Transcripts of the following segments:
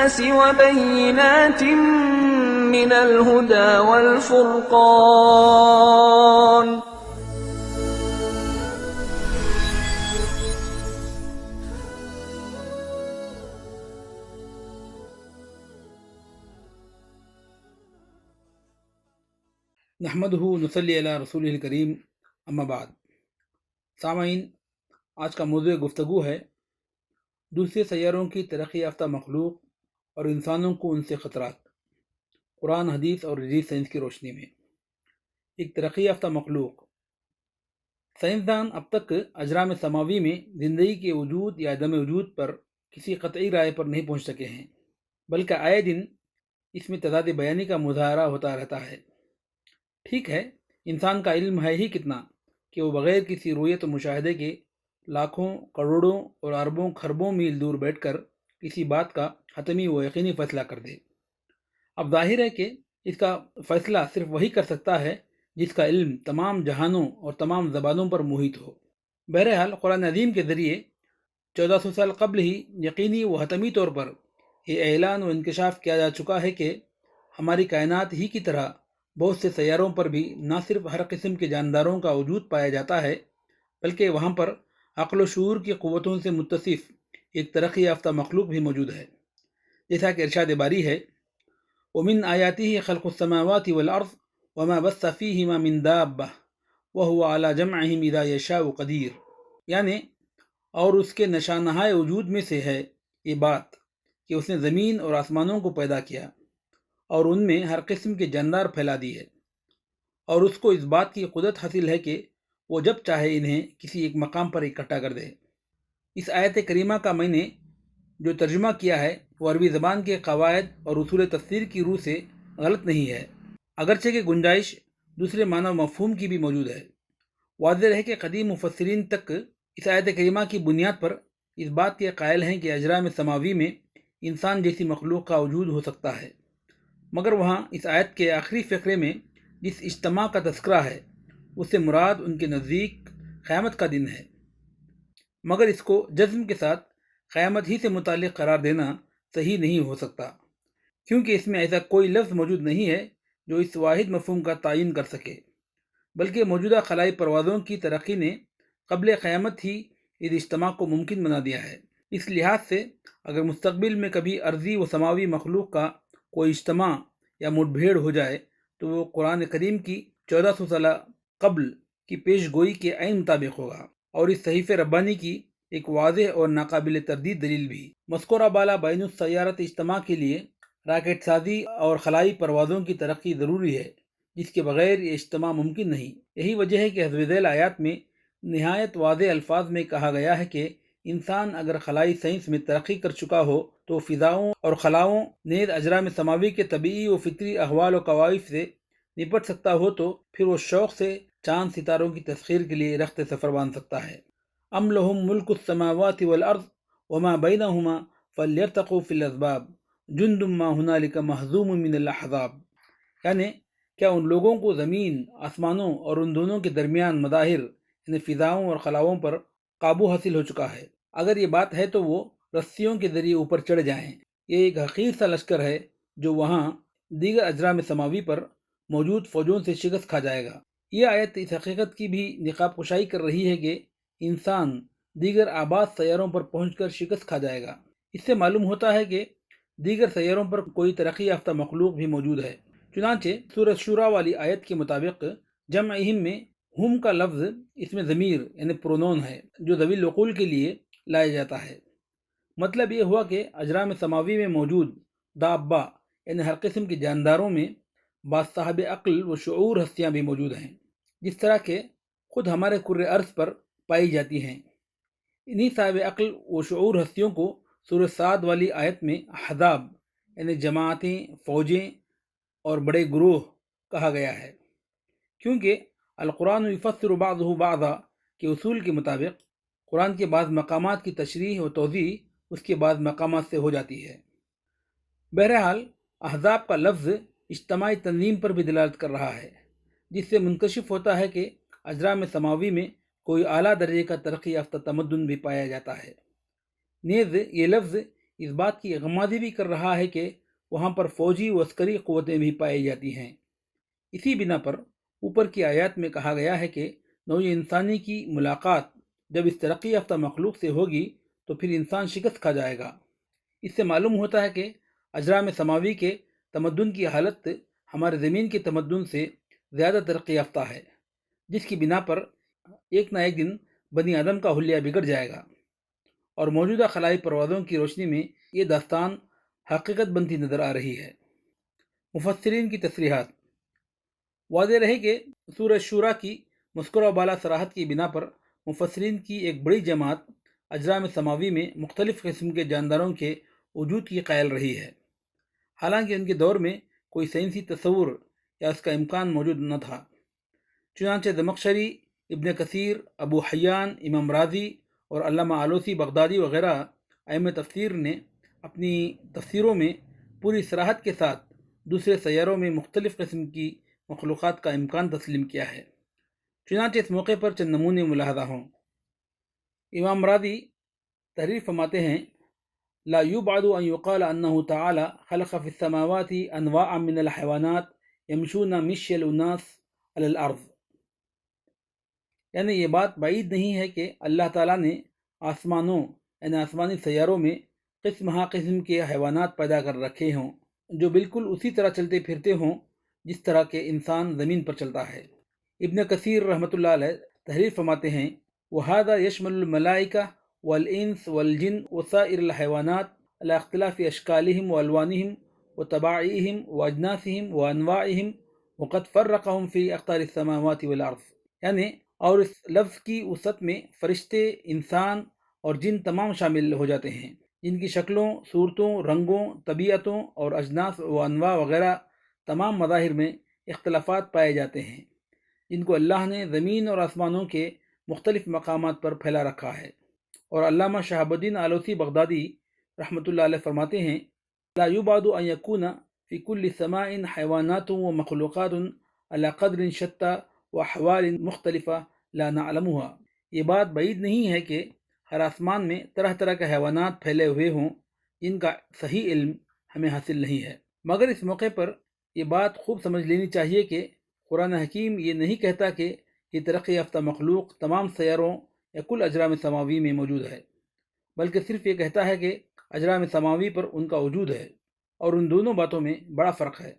للناس وبينات من الهدى والفرقان. نحمدہ نصلی علی رسول الکریم اما بعد. سامعین، آج کا موضوع گفتگو ہے دوسرے سیاروں کی ترقی یافتہ مخلوق اور انسانوں کو ان سے خطرات، قرآن، حدیث اور جدید سائنس کی روشنی میں. ایک ترقی یافتہ مخلوق. سائنسدان اب تک اجرام سماوی میں زندگی کے وجود یا عدم وجود پر کسی قطعی رائے پر نہیں پہنچ سکے ہیں، بلکہ آئے دن اس میں تضاد بیانی کا مظاہرہ ہوتا رہتا ہے. ٹھیک ہے، انسان کا علم ہے ہی کتنا کہ وہ بغیر کسی رویت و مشاہدے کے لاکھوں، کروڑوں اور اربوں خربوں میل دور بیٹھ کر کسی بات کا حتمی و یقینی فیصلہ کر دے. اب ظاہر ہے کہ اس کا فیصلہ صرف وہی کر سکتا ہے جس کا علم تمام جہانوں اور تمام زبانوں پر محیط ہو. بہرحال قرآن عظیم کے ذریعے 1400 سال قبل ہی یقینی و حتمی طور پر یہ اعلان و انکشاف کیا جا چکا ہے کہ ہماری کائنات ہی کی طرح بہت سے سیاروں پر بھی نہ صرف ہر قسم کے جانداروں کا وجود پایا جاتا ہے، بلکہ وہاں پر عقل و شعور کی قوتوں سے متصف ایک ترقی یافتہ مخلوق بھی موجود ہے. جیسا کہ ارشاد باری ہے، وَمِنْ آيَاتِهِ خَلْقُ السَّمَاوَاتِ وَالْأَرْضِ وَمَا بَثَّ فِيهِمَا مِنْ دَابَّةٍ وَهُوَ عَلَى جَمْعِهِمْ إِذَا يَشَاءُ قَدِيرٌ. یعنی اور اس کے نشانہائے وجود میں سے ہے یہ بات کہ اس نے زمین اور آسمانوں کو پیدا کیا اور ان میں ہر قسم کے جاندار پھیلا دی ہے، اور اس کو اس بات کی قدرت حاصل ہے کہ وہ جب چاہے انہیں کسی ایک مقام پر اکٹھا کر دے. اس آیت کریمہ کا میں نے جو ترجمہ کیا ہے وہ عربی زبان کے قواعد اور اصول تفسیر کی روح سے غلط نہیں ہے، اگرچہ کہ گنجائش دوسرے معنی و مفہوم کی بھی موجود ہے. واضح ہے کہ قدیم مفسرین تک اس آیت کریمہ کی بنیاد پر اس بات کے قائل ہیں کہ اجرام سماوی میں انسان جیسی مخلوق کا وجود ہو سکتا ہے، مگر وہاں اس آیت کے آخری فقرے میں جس اجتماع کا تذکرہ ہے اس سے مراد ان کے نزدیک قیامت کا دن ہے، مگر اس کو جزم کے ساتھ قیامت ہی سے متعلق قرار دینا صحیح نہیں ہو سکتا، کیونکہ اس میں ایسا کوئی لفظ موجود نہیں ہے جو اس واحد مفہوم کا تعین کر سکے، بلکہ موجودہ خلائی پروازوں کی ترقی نے قبل قیامت ہی اس اجتماع کو ممکن بنا دیا ہے. اس لحاظ سے اگر مستقبل میں کبھی ارضی و سماوی مخلوق کا کوئی اجتماع یا مٹ بھیڑ ہو جائے تو وہ قرآن کریم کی 1400 سال قبل کی پیش گوئی کے عین مطابق ہوگا، اور اس صحیف ربانی کی ایک واضح اور ناقابل تردید دلیل بھی. مذکورہ بالا بین السیارت اجتماع کے لیے راکٹ سازی اور خلائی پروازوں کی ترقی ضروری ہے، جس کے بغیر یہ اجتماع ممکن نہیں. یہی وجہ ہے کہ حسب ذیل آیات میں نہایت واضح الفاظ میں کہا گیا ہے کہ انسان اگر خلائی سائنس میں ترقی کر چکا ہو تو فضاؤں اور خلاؤں نیز اجرام سماوی کے طبعی و فطری احوال و قوائف سے نپٹ سکتا ہو تو پھر وہ شوق سے چاند ستاروں کی تسخیر کے لیے رخت سفر باندھ سکتا ہے. ام لہم ملک السماوات والارض وما بینہما فلیرتقوا فی الاسباب جند ما ہنالک مہزوم من الاحزاب. یعنی کیا ان لوگوں کو زمین، آسمانوں اور ان دونوں کے درمیان مظاہر یعنی فضاؤں اور خلاؤں پر قابو حاصل ہو چکا ہے؟ اگر یہ بات ہے تو وہ رسیوں کے ذریعے اوپر چڑھ جائیں. یہ ایک حقیر سا لشکر ہے جو وہاں دیگر اجرام سماوی پر موجود فوجوں سے شکست کھا جائے گا. یہ آیت اس حقیقت کی بھی نقاب کشائی کر رہی ہے کہ انسان دیگر آباد سیاروں پر پہنچ کر شکست کھا جائے گا. اس سے معلوم ہوتا ہے کہ دیگر سیاروں پر کوئی ترقی یافتہ مخلوق بھی موجود ہے. چنانچہ سورۃ شورى والی آیت کے مطابق جمعہم میں ہم کا لفظ اس میں ضمیر یعنی پرونون ہے جو ذوی العقول کے لیے لایا جاتا ہے. مطلب یہ ہوا کہ اجرام سماوی میں موجود دابہ یعنی ہر قسم کے جانداروں میں بعض صاحب عقل و شعور ہستیاں بھی موجود ہیں، جس طرح کہ خود ہمارے کرۂ ارض پر پائی جاتی ہیں. انہی صاحب عقل و شعور ہستیوں کو سورۃ صاد والی آیت میں احزاب یعنی جماعتیں، فوجیں اور بڑے گروہ کہا گیا ہے، کیونکہ القرآن یفسر بعضہ بعضا کے اصول کے مطابق قرآن کے بعض مقامات کی تشریح و توضیح اس کے بعض مقامات سے ہو جاتی ہے. بہرحال احزاب کا لفظ اجتماعی تنظیم پر بھی دلالت کر رہا ہے، جس سے منکشف ہوتا ہے کہ اجرام سماوی میں کوئی اعلیٰ درجے کا ترقی یافتہ تمدن بھی پایا جاتا ہے. نیز یہ لفظ اس بات کی غمازی بھی کر رہا ہے کہ وہاں پر فوجی و عسکری قوتیں بھی پائی جاتی ہیں۔ اسی بنا پر اوپر کی آیات میں کہا گیا ہے کہ نوع انسانی کی ملاقات جب اس ترقی یافتہ مخلوق سے ہوگی تو پھر انسان شکست کھا جائے گا۔ اس سے معلوم ہوتا ہے کہ اجرام سماوی کے تمدن کی حالت ہمارے زمین کے تمدن سے زیادہ ترقی یافتہ ہے، جس کی بنا پر ایک نہ ایک دن بنی آدم کا حلیہ بگڑ جائے گا، اور موجودہ خلائی پروازوں کی روشنی میں یہ داستان حقیقت بنتی نظر آ رہی ہے۔ مفسرین کی تصریحات۔ واضح رہے کہ سورہ شورا کی مذکورہ بالا صراحت کی بنا پر مفسرین کی ایک بڑی جماعت اجرام سماوی میں مختلف قسم کے جانداروں کے وجود کی قائل رہی ہے، حالانکہ ان کے دور میں کوئی سائنسی تصور یا اس کا امکان موجود نہ تھا۔ چنانچہ زمخشری، ابن کثیر، ابو حیان، امام رازی اور علامہ آلوسی بغدادی وغیرہ ائمہ تفسیر نے اپنی تفسیروں میں پوری صراحت کے ساتھ دوسرے سیاروں میں مختلف قسم کی مخلوقات کا امکان تسلیم کیا ہے۔ چنانچہ اس موقع پر چند نمونے ملاحظہ ہوں۔ امام رازی تحریر فرماتے ہیں: لا يبعد ان يقال انه تعالى خلق في السماوات انواعا من الحيوانات يمشون مشي الاناس على الارض، یعنی یہ بات بعید نہیں ہے کہ اللہ تعالیٰ نے آسمانوں یعنی آسمانی سیاروں میں قسم ہا قسم کے حیوانات پیدا کر رکھے ہوں جو بالکل اسی طرح چلتے پھرتے ہوں جس طرح کے انسان زمین پر چلتا ہے۔ ابن کثیر رحمۃ اللہ علیہ تحریر فرماتے ہیں: وَهَذَا يَشْمَلُ الْمَلَائِكَةَ وَالْإِنسَ وَالْجِنَّ وَسَائِرَ الْحَيْوَانَاتِ عَلَى اخْتِلَافِ أَشْكَالِهِمْ وَأَلْوَانِهِمْ وَطَبَائِعِهِمْ وَأَجْنَاسِهِمْ وَأَنْوَاعِهِمْ وَقَدْ فَرَّقَهُمْ فِي أَقْطَارِ السَّمَاوَاتِ وَالْأَرْضِ، یعنی اور اس لفظ کی وسعت میں فرشتے، انسان اور جن تمام شامل ہو جاتے ہیں، جن کی شکلوں، صورتوں، رنگوں، طبیعتوں اور اجناس و انواع وغیرہ تمام مظاہر میں اختلافات پائے جاتے ہیں، جن کو اللہ نے زمین اور آسمانوں کے مختلف مقامات پر پھیلا رکھا ہے۔ اور علامہ شہاب الدین آلوسی بغدادی رحمۃ اللہ علیہ فرماتے ہیں: لا يبعد ان يكون في كل سماء حيوانات ومخلوقات على قدر شتى واحوال مختلفة لا نعلمها، یہ بات بعید نہیں ہے کہ ہر آسمان میں طرح طرح کے حیوانات پھیلے ہوئے ہوں جن کا صحیح علم ہمیں حاصل نہیں ہے، مگر اس موقع پر یہ بات خوب سمجھ لینی چاہیے کہ قرآن حکیم یہ نہیں کہتا کہ یہ ترقی یافتہ مخلوق تمام سیاروں یا کل اجرام سماوی میں موجود ہے، بلکہ صرف یہ کہتا ہے کہ اجرام سماوی پر ان کا وجود ہے، اور ان دونوں باتوں میں بڑا فرق ہے۔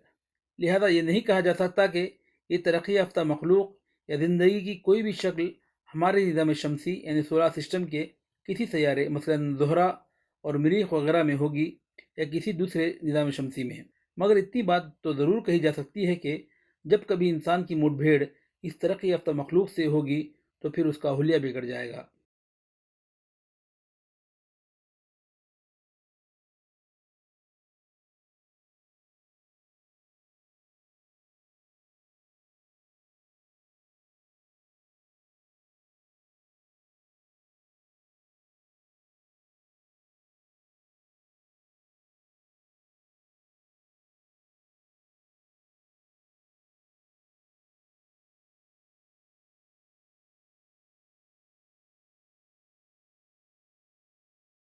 لہذا یہ نہیں کہا جا سکتا کہ یہ ترقی یافتہ مخلوق یا زندگی کی کوئی بھی شکل ہمارے نظام شمسی یعنی سولار سسٹم کے کسی سیارے مثلا زہرہ اور مریخ وغیرہ میں ہوگی یا کسی دوسرے نظام شمسی میں، مگر اتنی بات تو ضرور کہی جا سکتی ہے کہ جب کبھی انسان کی مٹ بھیڑ اس ترقی یافتہ مخلوق سے ہوگی تو پھر اس کا حلیہ بگڑ جائے گا۔